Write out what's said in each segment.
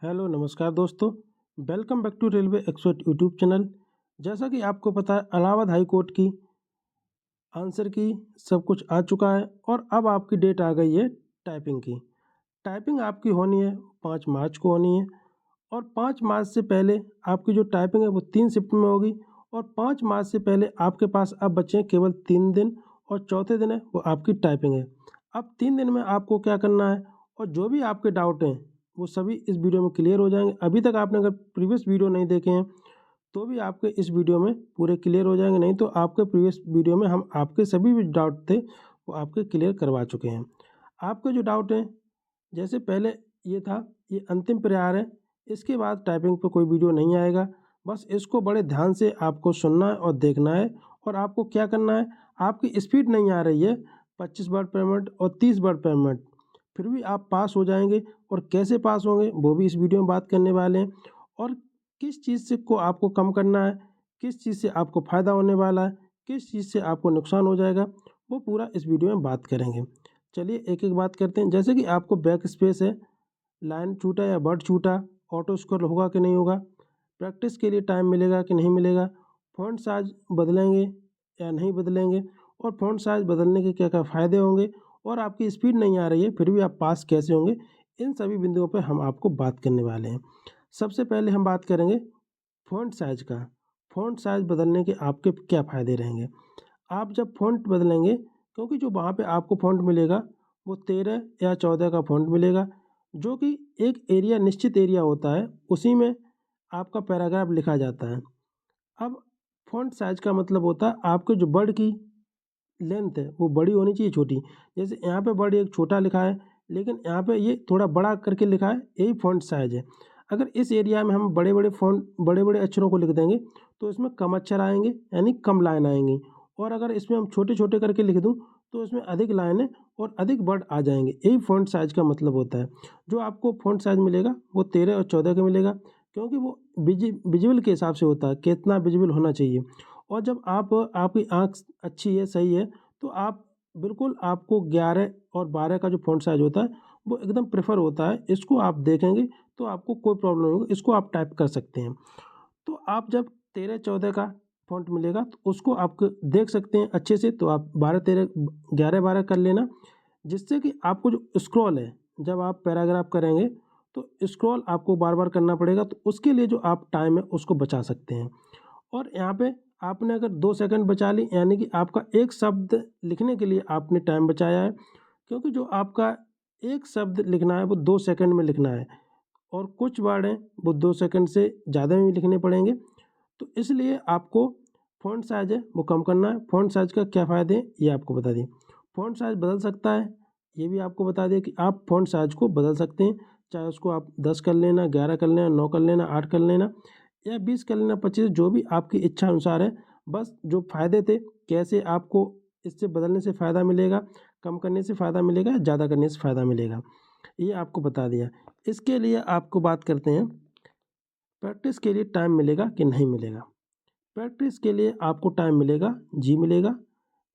Hello नमस्कार दोस्तों। Welcome back to railway expert YouTube channel. जैसा कि आपको पता है, इलाहाबाद हाई कोर्ट की आंसर की सब कुछ आ चुका है और अब आपकी डेट आ गई है टाइपिंग की। टाइपिंग आपकी होनी है 5 मार्च को होनी है और 5 मार्च से पहले आपकी जो टाइपिंग है वो 3 शिफ्ट में होगी और 5 मार्च से पहले आपके पास अब बचे हैं केवल 3 दिन और चौथे दिन है वो आपकी टाइपिंग है। अब 3 दिन में आपको क्या करना है और जो भी आपके डाउट हैं वो सभी इस वीडियो में क्लियर हो जाएंगे। अभी तक आपने अगर प्रीवियस वीडियो नहीं देखे हैं तो भी आपके इस वीडियो में पूरे क्लियर हो जाएंगे, नहीं तो आपके प्रीवियस वीडियो में हम आपके सभी भी डाउट थे वो आपके क्लियर करवा चुके हैं। आपके जो डाउट हैं, जैसे पहले ये था, ये अंतिम प्रयास है, इसके बाद टाइपिंग पे कोई वीडियो नहीं आएगा। बस इसको बड़े ध्यान से आपको सुनना है और देखना है और आपको क्या करना है, आपकी स्पीड नहीं आ रही है 25 वर्ड पर मिनट और 30 वर्ड पर मिनट, फिर भी आप पास हो जाएंगे। और कैसे पास होंगे वो भी इस वीडियो में बात करने वाले हैं और किस चीज़ से को आपको कम करना है, किस चीज़ से आपको फ़ायदा होने वाला है, किस चीज़ से आपको नुकसान हो जाएगा, वो पूरा इस वीडियो में बात करेंगे। चलिए एक एक बात करते हैं। जैसे कि आपको बैक स्पेस है, लाइन छूटा या वर्ड छूटा, ऑटो स्क्रॉल होगा कि नहीं होगा, प्रैक्टिस के लिए टाइम मिलेगा कि नहीं मिलेगा, फ़ॉन्ट साइज बदलेंगे या नहीं बदलेंगे और फ़ॉन्ट साइज बदलने के क्या क्या फ़ायदे होंगे और आपकी स्पीड नहीं आ रही है फिर भी आप पास कैसे होंगे, इन सभी बिंदुओं पर हम आपको बात करने वाले हैं। सबसे पहले हम बात करेंगे फ़ॉन्ट साइज का। फ़ॉन्ट साइज बदलने के आपके क्या फ़ायदे रहेंगे। आप जब फ़ॉन्ट बदलेंगे, क्योंकि जो वहाँ पे आपको फ़ॉन्ट मिलेगा वो 13 या 14 का फ़ॉन्ट मिलेगा, जो कि एक एरिया निश्चित एरिया होता है, उसी में आपका पैराग्राफ लिखा जाता है। अब फ़ॉन्ट साइज़ का मतलब होता है आपके जो वर्ड की लेंथ है वो बड़ी होनी चाहिए छोटी। जैसे यहाँ पे वर्ड एक छोटा लिखा है लेकिन यहाँ पे ये थोड़ा बड़ा करके लिखा है, यही फ़ॉन्ट साइज़ है। अगर इस एरिया में हम बड़े-बड़े फ़ॉन्ट बड़े-बड़े अक्षरों को लिख देंगे तो इसमें कम अक्षर आएँगे, यानी कम लाइन आएँगी। और अगर इसमें हम छोटे-छोटे करके लिख दूँ तो इसमें अधिक लाइनें और अधिक वर्ड आ जाएँगे। यही फ़ॉन्ट साइज़ का मतलब होता है। जो आपको फ़ॉन्ट साइज़ मिलेगा वो 13 और 14 का मिलेगा, क्योंकि वो विज़ुअल के हिसाब से होता है, कितना विज़ुअल होना चाहिए। और जब आपकी आँख अच्छी है, सही है, तो आप बिल्कुल आपको 11 और 12 का जो फ़ॉन्ट साइज़ होता है वो एकदम प्रेफ़र होता है। इसको आप देखेंगे तो आपको कोई प्रॉब्लम नहीं होगी, इसको आप टाइप कर सकते हैं। तो आप जब 13-14 का फ़ॉन्ट मिलेगा तो उसको आप देख सकते हैं अच्छे से, तो आप 12-13 11-12 कर लेना, जिससे कि आपको जो स्क्रॉल है, जब आप पैराग्राफ करेंगे तो स्क्रॉल आपको बार-बार करना पड़ेगा, तो उसके लिए जो आप टाइम है उसको बचा सकते हैं। और यहाँ पे आपने अगर 2 सेकंड बचा ली, यानी कि आपका एक शब्द लिखने के लिए आपने टाइम बचाया है, क्योंकि जो आपका एक शब्द लिखना है वो 2 सेकंड में लिखना है और कुछ वर्ड हैं वो 2 सेकंड से ज़्यादा में भी लिखने पड़ेंगे। तो इसलिए आपको फ़ॉन्ट साइज़ है वो कम करना है। फ़ॉन्ट साइज़ का क्या फ़ायदे हैं ये आपको बता दिए। फ़ॉन्ट साइज़ बदल सकता है, ये भी आपको बता दिया कि आप फ़ॉन्ट साइज़ को बदल सकते हैं। चाहे उसको आप 10 कर लेना, 11 कर लेना, 9 कर लेना, 8 कर लेना या 20 कर लेना, 25, जो भी आपकी इच्छा अनुसार है। बस जो फ़ायदे थे, कैसे आपको इससे बदलने से फ़ायदा मिलेगा, कम करने से फ़ायदा मिलेगा या ज़्यादा करने से फ़ायदा मिलेगा, ये आपको बता दिया। इसके लिए आपको बात करते हैं, प्रैक्टिस के लिए टाइम मिलेगा कि नहीं मिलेगा। प्रैक्टिस के लिए आपको टाइम मिलेगा, जी मिलेगा।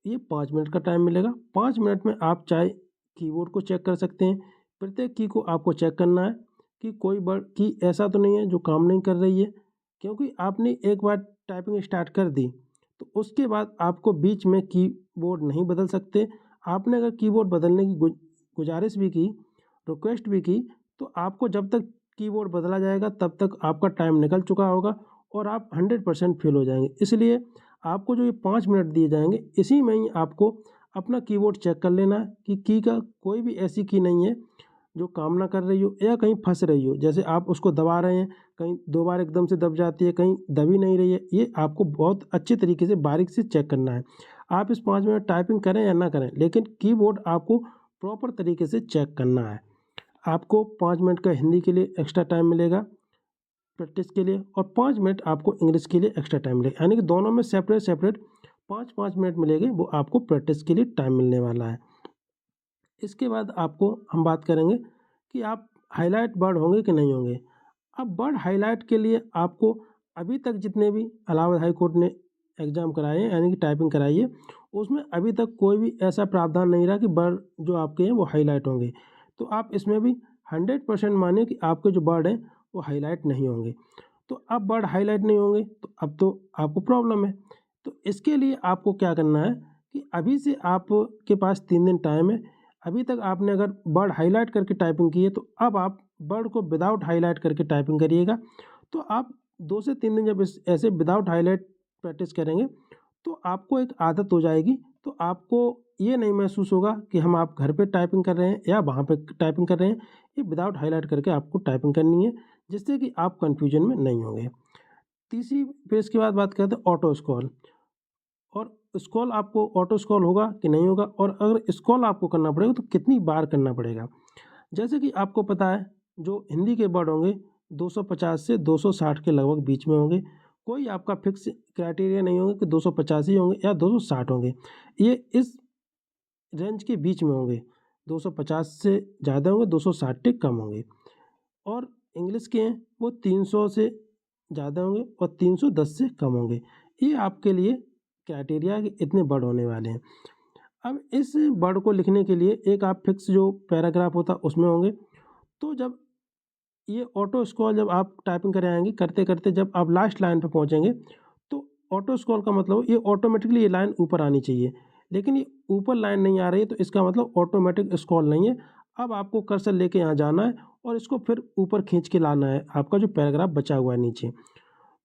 ये 5 मिनट का टाइम मिलेगा। 5 मिनट में आप चाहे कीबोर्ड को चेक कर सकते हैं। प्रत्येक की को आपको चेक करना है कि कोई वर्ड की ऐसा तो नहीं है जो काम नहीं कर रही है, क्योंकि आपने एक बार टाइपिंग स्टार्ट कर दी तो उसके बाद आपको बीच में कीबोर्ड नहीं बदल सकते। आपने अगर कीबोर्ड बदलने की गुजारिश भी की, रिक्वेस्ट भी की, तो आपको जब तक कीबोर्ड बदला जाएगा तब तक आपका टाइम निकल चुका होगा और आप 100% फेल हो जाएंगे। इसलिए आपको जो ये 5 मिनट दिए जाएंगे, इसी में ही आपको अपना कीबोर्ड चेक कर लेना है कि की का कोई भी ऐसी की नहीं है जो काम ना कर रही हो या कहीं फंस रही हो। जैसे आप उसको दबा रहे हैं, कहीं 2 बार एकदम से दब जाती है, कहीं दब ही नहीं रही है। ये आपको बहुत अच्छे तरीके से बारीक से चेक करना है। आप इस 5 मिनट टाइपिंग करें या ना करें, लेकिन कीबोर्ड आपको प्रॉपर तरीके से चेक करना है। आपको 5 मिनट का हिंदी के लिए एक्स्ट्रा टाइम मिलेगा प्रैक्टिस के लिए और 5 मिनट आपको इंग्लिश के लिए एक्स्ट्रा टाइम मिलेगा, यानी कि दोनों में सेपरेट 5-5 मिनट मिलेंगे, वो आपको प्रैक्टिस के लिए टाइम मिलने वाला है। इसके बाद आपको हम बात करेंगे कि आप हाईलाइट वर्ड होंगे कि नहीं होंगे। अब वर्ड हाईलाइट के लिए आपको अभी तक जितने भी इलाहाबाद हाई कोर्ट ने एग्ज़ाम कराए हैं, यानी कि टाइपिंग कराई है, उसमें अभी तक कोई भी ऐसा प्रावधान नहीं रहा कि वर्ड जो आपके हैं वो हाईलाइट होंगे। तो आप इसमें भी 100% मानिए कि आपके जो वर्ड हैं वो हाईलाइट नहीं होंगे। तो अब वर्ड हाईलाइट नहीं होंगे तो अब तो आपको प्रॉब्लम है। तो इसके लिए आपको क्या करना है कि अभी से आपके पास 3 दिन टाइम है। अभी तक आपने अगर वर्ड हाईलाइट करके टाइपिंग की है तो अब आप वर्ड को विदाउट हाईलाइट करके टाइपिंग करिएगा। तो आप 2 से 3 दिन जब ऐसे विदाउट हाईलाइट प्रैक्टिस करेंगे तो आपको एक आदत हो जाएगी। तो आपको ये नहीं महसूस होगा कि हम आप घर पे टाइपिंग कर रहे हैं या वहाँ पे टाइपिंग कर रहे हैं। ये विदाउट हाईलाइट करके आपको टाइपिंग करनी है, जिससे कि आप कन्फ्यूजन में नहीं होंगे। तीसरी फिर इसके बाद बात करते हैं ऑटो स्क्रॉल। और स्क्रॉल आपको ऑटो स्क्रॉल होगा कि नहीं होगा, और अगर स्क्रॉल आपको करना पड़ेगा तो कितनी बार करना पड़ेगा। जैसे कि आपको पता है जो हिंदी के वर्ड होंगे 250 से 260 के लगभग बीच में होंगे। कोई आपका फिक्स क्राइटेरिया नहीं होगा कि 250 ही होंगे या 260 होंगे। ये इस रेंज के बीच में होंगे। 250 से ज़्यादा होंगे, 260 से कम होंगे। और इंग्लिश के हैं वो 300 से ज़्यादा होंगे और 310 से कम होंगे। ये आपके लिए क्राइटेरिया है कि इतने वर्ड होने वाले हैं। अब इस वर्ड को लिखने के लिए एक आप फिक्स जो पैराग्राफ होता है उसमें होंगे। तो जब ये ऑटो स्क्रॉल जब आप टाइपिंग करे आएंगे करते करते जब आप लास्ट लाइन पे पहुंचेंगे तो ऑटो स्क्रॉल का मतलब ये ऑटोमेटिकली ये लाइन ऊपर आनी चाहिए, लेकिन ये ऊपर लाइन नहीं आ रही है तो इसका मतलब ऑटोमेटिक स्क्रॉल नहीं है। अब आपको कर्सर लेके यहाँ जाना है और इसको फिर ऊपर खींच के लाना है आपका जो पैराग्राफ बचा हुआ है नीचे।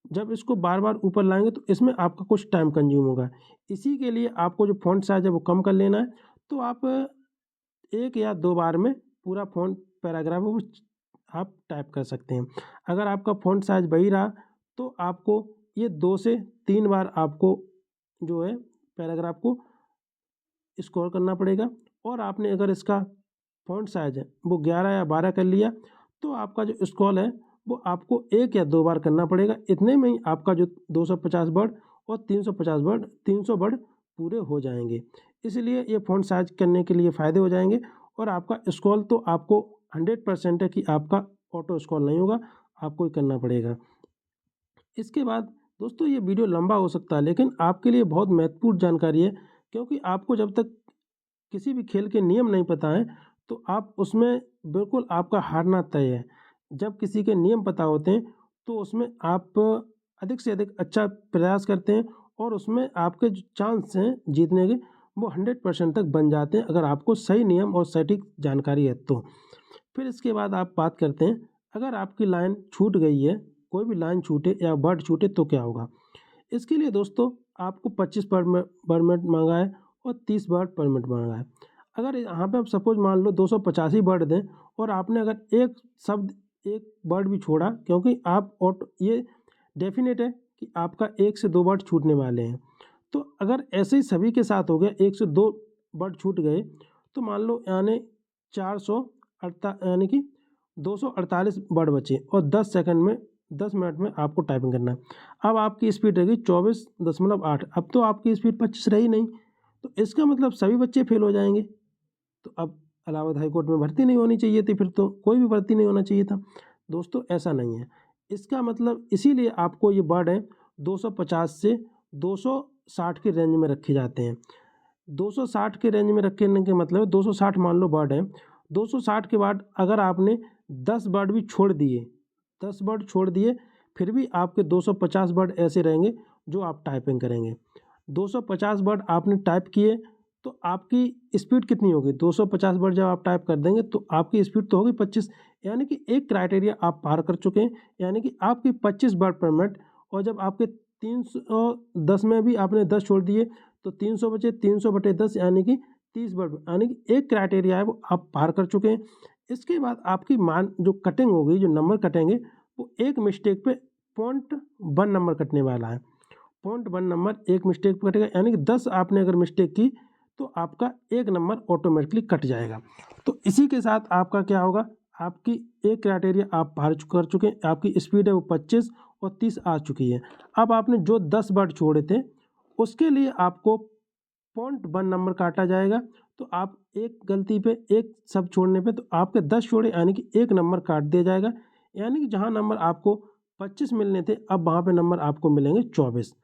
जब इसको बार बार ऊपर लाएंगे तो इसमें आपका कुछ टाइम कंज्यूम होगा। इसी के लिए आपको जो फ़ॉन्ट साइज़ है वो कम कर लेना है। तो आप 1 या 2 बार में पूरा फ़ॉन्ट पैराग्राफ वो आप टाइप कर सकते हैं। अगर आपका फ़ॉन्ट साइज़ वही रहा तो आपको ये 2 से 3 बार आपको जो है पैराग्राफ को स्क्रॉल करना पड़ेगा। और आपने अगर इसका फ़ॉन्ट साइज़ है वो 11 या 12 कर लिया तो आपका जो स्क्रॉल है वो आपको 1 या 2 बार करना पड़ेगा। इतने में ही आपका जो 250 वर्ड और 350 वर्ड 300 वर्ड पूरे हो जाएँगे। इसलिए ये फ़ॉन्ट साइज़ करने के लिए फ़ायदे हो जाएँगे। और आपका स्क्रॉल तो आपको 100% है कि आपका ऑटो स्क्रॉल नहीं होगा, आपको ही करना पड़ेगा। इसके बाद दोस्तों ये वीडियो लंबा हो सकता है लेकिन आपके लिए बहुत महत्वपूर्ण जानकारी है, क्योंकि आपको जब तक किसी भी खेल के नियम नहीं पता है तो आप उसमें बिल्कुल आपका हारना तय है। जब किसी के नियम पता होते हैं तो उसमें आप अधिक से अधिक अच्छा प्रयास करते हैं और उसमें आपके जो चांस हैं जीतने के वो 100% तक बन जाते हैं, अगर आपको सही नियम और सटीक जानकारी है तो। फिर इसके बाद आप बात करते हैं अगर आपकी लाइन छूट गई है, कोई भी लाइन छूटे या वर्ड छूटे तो क्या होगा। इसके लिए दोस्तों आपको 25 पर मिनट मांगा है और 30 वर्ड पर मिनट मांगा है। अगर यहाँ पे आप सपोज मान लो 285 वर्ड दें और आपने अगर एक शब्द एक वर्ड भी छोड़ा, क्योंकि आप ऑटो ये डेफिनेट है कि आपका 1 से 2 वर्ड छूटने वाले हैं। तो अगर ऐसे ही सभी के साथ हो गया 1 से 2 वर्ड छूट गए तो मान लो यानी 408 यानी कि 248 वर्ड बचे और 10 सेकंड में 10 मिनट में आपको टाइपिंग करना है। अब आपकी स्पीड रहेगी 24.8। अब तो आपकी स्पीड 25 रही नहीं, तो इसका मतलब सभी बच्चे फेल हो जाएंगे। तो अब इलाहाबाद हाई कोर्ट में भर्ती नहीं होनी चाहिए थी, फिर तो कोई भी भर्ती नहीं होना चाहिए था। दोस्तों ऐसा नहीं है। इसका मतलब इसीलिए आपको ये वर्ड है 250 से 260 के रेंज में रखे जाते हैं। 260 के रेंज में रखने के मतलब 260 मान लो वर्ड है। 260 के बाद अगर आपने 10 वर्ड भी छोड़ दिए, 10 वर्ड छोड़ दिए, फिर भी आपके 250 वर्ड ऐसे रहेंगे जो आप टाइपिंग करेंगे। 250 वर्ड आपने टाइप किए तो आपकी स्पीड कितनी होगी, 250 वर्ड जब आप टाइप कर देंगे तो आपकी स्पीड तो होगी 25। यानी कि एक क्राइटेरिया आप पार कर चुके हैं, यानी कि आपकी 25 वर्ड पर मिनट। और जब आपके 310 में भी आपने 10 छोड़ दिए तो 300 बचे, 300/10 यानी कि 30 वर्ड, यानी कि एक क्राइटेरिया है वो आप पार कर चुके हैं। इसके बाद आपकी मान जो कटिंग होगी, जो नंबर कटेंगे वो एक मिस्टेक पे 0.1 नंबर कटने वाला है। 0.1 नंबर एक मिस्टेक पे कटेगा, यानी कि 10 आपने अगर मिस्टेक की तो आपका एक नंबर ऑटोमेटिकली कट जाएगा। तो इसी के साथ आपका क्या होगा, आपकी एक क्राइटेरिया आप पार कर चुके हैं, आपकी स्पीड है वो 25 और 30 आ चुकी है। अब आपने जो 10 वर्ड छोड़े थे उसके लिए आपको 0.1 नंबर काटा जाएगा। तो आप एक गलती पे एक शब्द छोड़ने पे तो आपके 10 छोड़े यानी कि एक नंबर काट दिया जाएगा। यानी कि जहाँ नंबर आपको 25 मिलने थे अब वहाँ पे नंबर आपको मिलेंगे 24।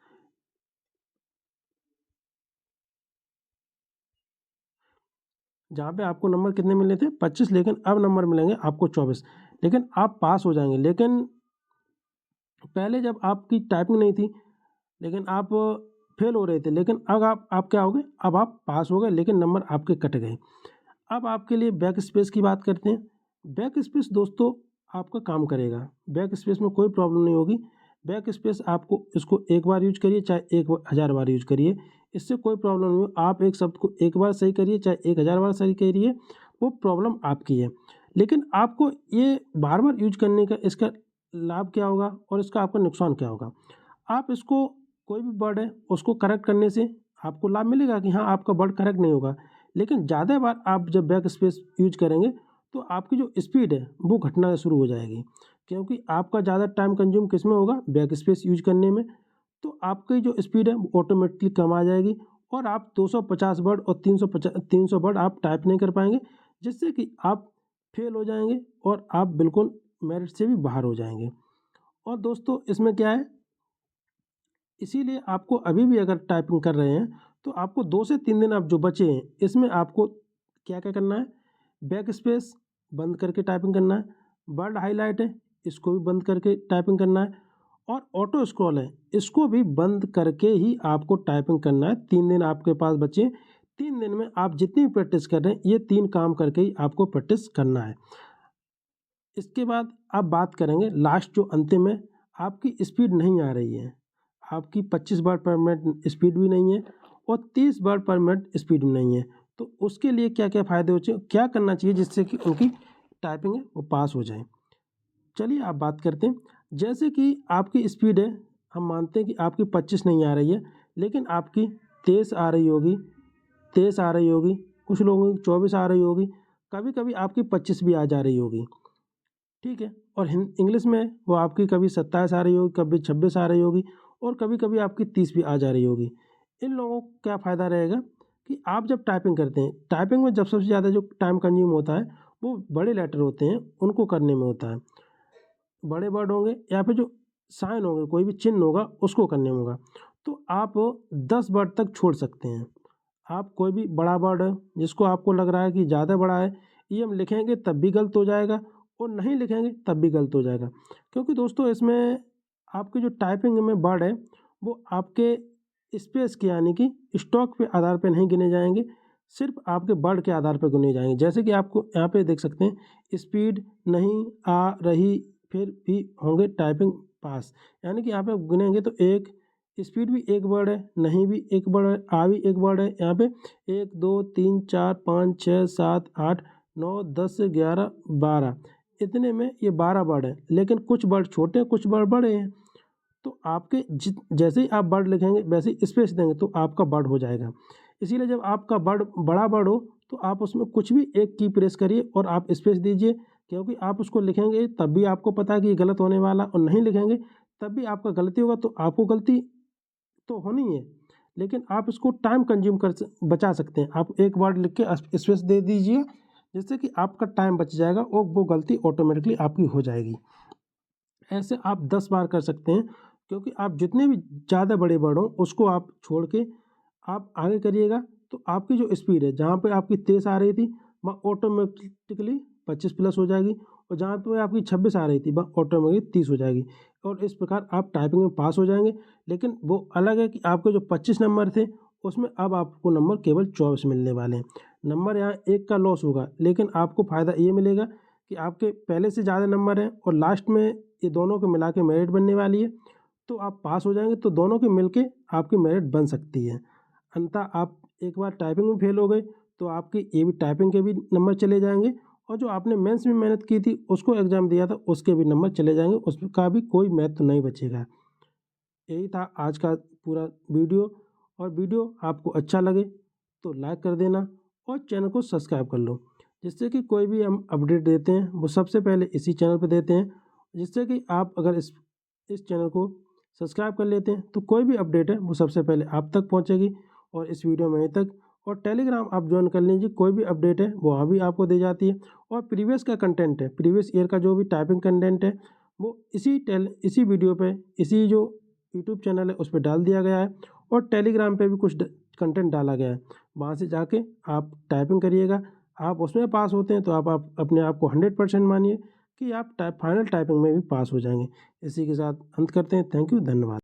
जहाँ पे आपको नंबर कितने मिले थे 25, लेकिन अब नंबर मिलेंगे आपको 24। लेकिन आप पास हो जाएंगे। लेकिन पहले जब आपकी टाइपिंग नहीं थी, लेकिन आप फेल हो रहे थे, लेकिन अब आप क्या हो गए, अब आप पास हो गए, लेकिन नंबर आपके कट गए। अब आपके लिए बैक स्पेस की बात करते हैं। बैक स्पेस दोस्तों आपका काम करेगा, बैक स्पेस में कोई प्रॉब्लम नहीं होगी। बैक स्पेस आपको इसको एक बार यूज करिए चाहे 1000 बार यूज करिए, इससे कोई प्रॉब्लम नहीं हो। आप एक शब्द को एक बार सही करिए चाहे 1000 बार सही करिए, वो प्रॉब्लम आपकी है। लेकिन आपको ये बार बार यूज करने का इसका लाभ क्या होगा और इसका आपका नुकसान क्या होगा। आप इसको कोई भी वर्ड है उसको करेक्ट करने से आपको लाभ मिलेगा कि हाँ आपका वर्ड करेक्ट नहीं होगा। लेकिन ज़्यादा बार आप जब बैक स्पेस यूज करेंगे तो आपकी जो स्पीड है वो घटना शुरू हो जाएगी, क्योंकि आपका ज़्यादा टाइम कंज्यूम किस में होगा, बैक स्पेस यूज करने में। तो आपकी जो स्पीड है वो ऑटोमेटिकली कम आ जाएगी और आप 250 वर्ड और 300 वर्ड आप टाइप नहीं कर पाएंगे, जिससे कि आप फेल हो जाएंगे और आप बिल्कुल मेरिट से भी बाहर हो जाएंगे। और दोस्तों इसमें क्या है, इसीलिए आपको अभी भी अगर टाइपिंग कर रहे हैं तो आपको 2 से 3 दिन अब जो बचे हैं इसमें आपको क्या क्या करना है, बैक स्पेस बंद करके टाइपिंग करना है, वर्ड हाईलाइट है इसको भी बंद करके टाइपिंग करना है, और ऑटो स्क्रॉल है इसको भी बंद करके ही आपको टाइपिंग करना है। 3 दिन आपके पास बचे, 3 दिन में आप जितनी भी प्रैक्टिस कर रहे हैं ये 3 काम करके ही आपको प्रैक्टिस करना है। इसके बाद आप बात करेंगे लास्ट जो अंतिम है, आपकी स्पीड नहीं आ रही है, आपकी 25 वर्ड पर मिनट स्पीड भी नहीं है और 30 वर्ड पर मिनट स्पीड भी नहीं है। तो उसके लिए क्या क्या फ़ायदे हो चाहिए, क्या करना चाहिए जिससे कि उनकी टाइपिंग है वो पास हो जाए। चलिए आप बात करते हैं। जैसे कि आपकी स्पीड है, हम मानते हैं कि आपकी 25 नहीं आ रही है, लेकिन आपकी 23 आ रही होगी, 23 आ रही होगी, कुछ लोगों की 24 आ रही होगी, कभी कभी आपकी 25 भी आ जा रही होगी, ठीक है। और इंग्लिश में वो आपकी कभी 27 आ रही होगी, कभी 26 आ रही होगी और कभी कभी आपकी 30 भी आ जा रही होगी। इन लोगों को क्या फ़ायदा रहेगा कि आप जब टाइपिंग करते हैं, टाइपिंग में जब सबसे ज़्यादा जो टाइम कंज्यूम होता है वो बड़े लेटर होते हैं उनको करने में होता है, बड़े वर्ड होंगे या फिर जो साइन होंगे, कोई भी चिन्ह होगा उसको करने में होगा। तो आप 10 वर्ड तक छोड़ सकते हैं। आप कोई भी बड़ा वर्ड है जिसको आपको लग रहा है कि ज़्यादा बड़ा है, ये हम लिखेंगे तब भी गलत हो जाएगा और नहीं लिखेंगे तब भी गलत हो जाएगा, क्योंकि दोस्तों इसमें आपकी जो टाइपिंग में वर्ड है वो आपके स्पेस के यानी कि स्टॉक के आधार पर नहीं गिने जाएंगे, सिर्फ आपके वर्ड के आधार पर गिने जाएंगे। जैसे कि आपको यहाँ पे देख सकते हैं, स्पीड नहीं आ रही फिर भी होंगे टाइपिंग पास, यानी कि यहाँ पे गिनेंगे तो एक स्पीड भी एक वर्ड है, नहीं भी एक वर्ड है, आ भी एक वर्ड है। यहाँ पे 1 2 3 4 5 6 7 8 9 10 11 12, इतने में ये 12 वर्ड है, लेकिन कुछ वर्ड छोटे हैं कुछ वर्ड बड़े हैं। तो आपके जैसे ही आप वर्ड लिखेंगे वैसे ही स्पेस देंगे तो आपका वर्ड हो जाएगा। इसीलिए जब आपका वर्ड बड़ा वर्ड हो तो आप उसमें कुछ भी एक की प्रेस करिए और आप स्पेस दीजिए, क्योंकि आप उसको लिखेंगे तब भी आपको पता है कि ये गलत होने वाला, और नहीं लिखेंगे तब भी आपका गलती होगा। तो आपको गलती तो होनी है, लेकिन आप इसको टाइम कंज्यूम बचा सकते हैं। आप एक वर्ड लिख के स्पेस दे दीजिए, जिससे कि आपका टाइम बच जाएगा और वो गलती ऑटोमेटिकली आपकी हो जाएगी। ऐसे आप 10 बार कर सकते हैं, क्योंकि आप जितने भी ज़्यादा बड़े वर्ड हों उसको आप छोड़ के आप आगे करिएगा तो आपकी जो स्पीड है, जहाँ पे आपकी 23 आ रही थी वह ऑटोमेटिकली 25 प्लस हो जाएगी, और जहाँ पे आपकी 26 आ रही थी वह ऑटोमेटिकली 30 हो जाएगी, और इस प्रकार आप टाइपिंग में पास हो जाएंगे। लेकिन वो अलग है कि आपके जो 25 नंबर थे उसमें अब आपको नंबर केवल 24 मिलने वाले हैं। नंबर यहाँ एक का लॉस होगा, लेकिन आपको फ़ायदा ये मिलेगा कि आपके पहले से ज़्यादा नंबर हैं और लास्ट में ये दोनों को मिला के मेरिट बनने वाली है, तो आप पास हो जाएंगे। तो दोनों के मिलके आपकी मेरिट बन सकती है। अन्यथा आप एक बार टाइपिंग में फेल हो गए तो आपकी ये भी टाइपिंग के भी नंबर चले जाएंगे, और जो आपने मेंस में मेहनत की थी उसको एग्ज़ाम दिया था उसके भी नंबर चले जाएंगे, उसका भी कोई महत्व नहीं बचेगा। यही था आज का पूरा वीडियो, और वीडियो आपको अच्छा लगे तो लाइक कर देना और चैनल को सब्सक्राइब कर लो, जिससे कि कोई भी हम अपडेट देते हैं वो सबसे पहले इसी चैनल पर देते हैं। जिससे कि आप अगर इस चैनल को सब्सक्राइब कर लेते हैं तो कोई भी अपडेट है वो सबसे पहले आप तक पहुंचेगी, और इस वीडियो में यहीं तक। और टेलीग्राम आप ज्वाइन कर लीजिए, कोई भी अपडेट है वो वहाँ भी आपको दी जाती है, और प्रीवियस का कंटेंट है, प्रीवियस ईयर का जो भी टाइपिंग कंटेंट है वो इसी वीडियो पे, इसी जो यूट्यूब चैनल है उस पर डाल दिया गया है, और टेलीग्राम पे भी कुछ कंटेंट डाला गया है। वहाँ से जाके आप टाइपिंग करिएगा, आप उसमें पास होते हैं तो आप अपने आप को 100% मानिए कि आप फाइनल टाइपिंग में भी पास हो जाएंगे। इसी के साथ अंत करते हैं। थैंक यू, धन्यवाद।